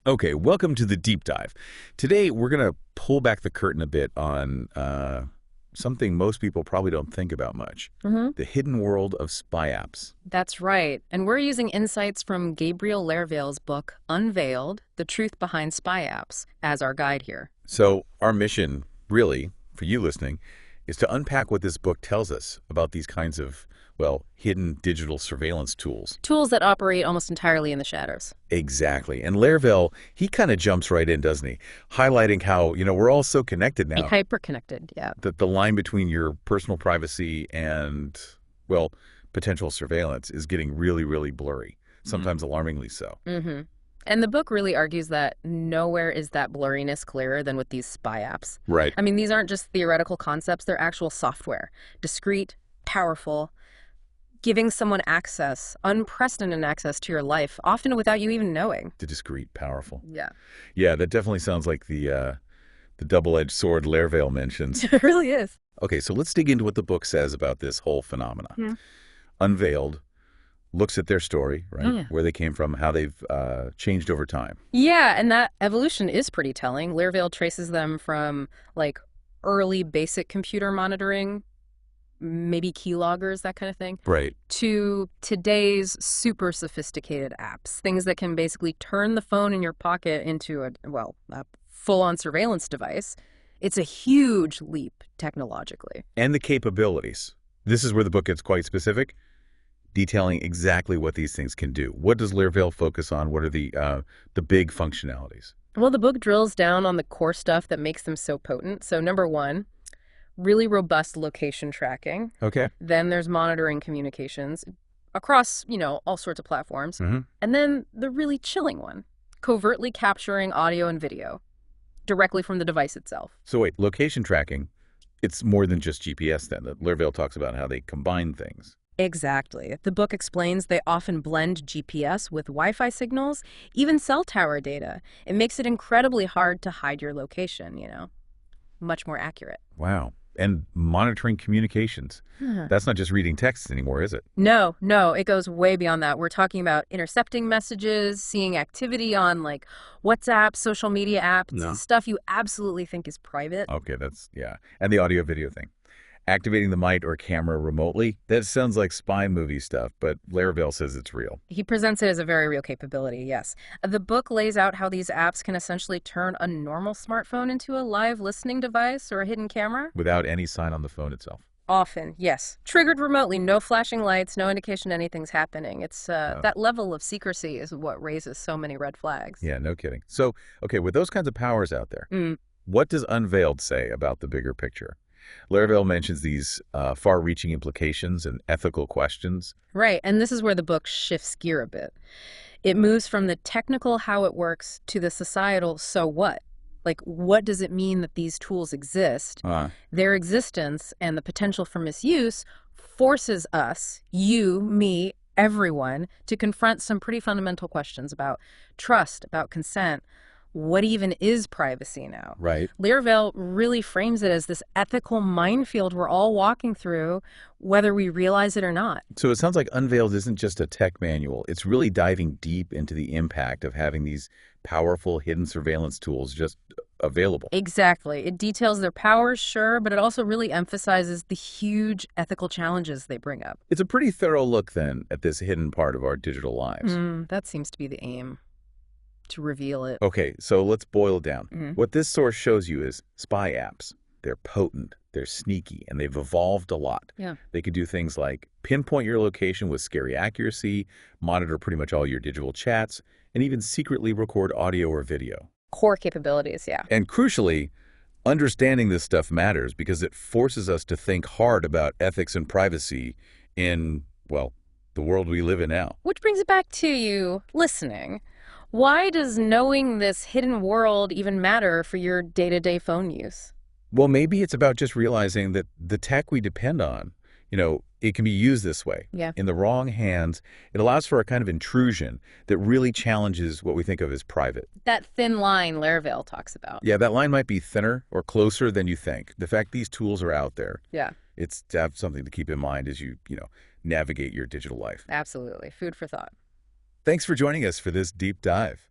Okay, welcome to the deep dive. Today, we're going to pull back the curtain a bit on something most people probably don't think about much, the hidden world of spy apps. That's right. And we're using insights from Gabriel Leirveill's book, Unveiled, The Truth Behind Spy Apps, as our guide here. So our mission, really, for you listening, is to unpack what this book tells us about these kinds of, well, hidden digital surveillance tools. Tools that operate almost entirely in the shadows. Exactly. And Leirveill, he kind of jumps right in, doesn't he? Highlighting how, we're all so connected now. Hyper-connected, yeah. That the line between your personal privacy and, well, potential surveillance is getting really, really blurry, sometimes alarmingly so. And the book really argues that nowhere is that blurriness clearer than with these spy apps. Right. I mean, these aren't just theoretical concepts, they're actual software. Discrete, powerful, giving someone access, unprecedented access to your life, often without you even knowing. The discreet, powerful. Yeah. Yeah, that definitely sounds like the double-edged sword Leirveill mentions. It really is. Okay, so let's dig into what the book says about this whole phenomena. Unveiled looks at their story, right? Where they came from, how they've changed over time. Yeah, and that evolution is pretty telling. Leirveill traces them from, like, early basic computer monitoring, maybe keyloggers, that kind of thing. Right. To today's super sophisticated apps, things that can basically turn the phone in your pocket into a full-on surveillance device. It's a huge leap technologically. And the capabilities. This is where the book gets quite specific, detailing exactly what these things can do. What does Leirveill focus on? What are the big functionalities? Well, the book drills down on the core stuff that makes them so potent. So number one, really robust location tracking. Okay. Then there's monitoring communications across, all sorts of platforms. And then the really chilling one, covertly capturing audio and video directly from the device itself. So wait, location tracking, it's more than just GPS then. Leirveill talks about how they combine things. Exactly. The book explains they often blend GPS with Wi-Fi signals, even cell tower data. It makes it incredibly hard to hide your location, Much more accurate. Wow. And monitoring communications. That's not just reading texts anymore, is it? No, it goes way beyond that. We're talking about intercepting messages, seeing activity on, like, WhatsApp, social media apps, stuff you absolutely think is private. Okay, and the audio-video thing. Activating the mic or camera remotely, that sounds like spy movie stuff, but Leirveill says it's real. He presents it as a very real capability, yes. The book lays out how these apps can essentially turn a normal smartphone into a live listening device or a hidden camera. Without any sign on the phone itself. Often, yes. Triggered remotely, no flashing lights, no indication anything's happening. It's that level of secrecy is what raises so many red flags. Yeah, no kidding. So, okay, with those kinds of powers out there, what does Unveiled say about the bigger picture? Leirveill mentions these far-reaching implications and ethical questions. Right, and this is where the book shifts gear a bit. It moves from the technical how it works to the societal so what? Like, what does it mean that these tools exist? Their existence and the potential for misuse forces us, you, me, everyone, to confront some pretty fundamental questions about trust, about consent. What even is privacy now? Right. Leirveill really frames it as this ethical minefield we're all walking through, whether we realize it or not. So it sounds like Unveiled isn't just a tech manual. It's really diving deep into the impact of having these powerful hidden surveillance tools just available. Exactly. It details their powers, sure, but it also really emphasizes the huge ethical challenges they bring up. It's a pretty thorough look, then, at this hidden part of our digital lives. That seems to be the aim. To reveal it. Okay, so let's boil it down. What this source shows you is spy apps. They're potent, they're sneaky, and they've evolved a lot. Yeah. They could do things like pinpoint your location with scary accuracy, monitor pretty much all your digital chats, and even secretly record audio or video. Core capabilities, yeah. And crucially, understanding this stuff matters because it forces us to think hard about ethics and privacy in, well, the world we live in now. Which brings it back to you listening. Why does knowing this hidden world even matter for your day-to-day phone use? Well, maybe it's about just realizing that the tech we depend on, it can be used this way. Yeah. In the wrong hands, it allows for a kind of intrusion that really challenges what we think of as private. That thin line Leirveill talks about. Yeah, that line might be thinner or closer than you think. The fact these tools are out there. Yeah. It's to have something to keep in mind as you navigate your digital life. Absolutely. Food for thought. Thanks for joining us for this deep dive.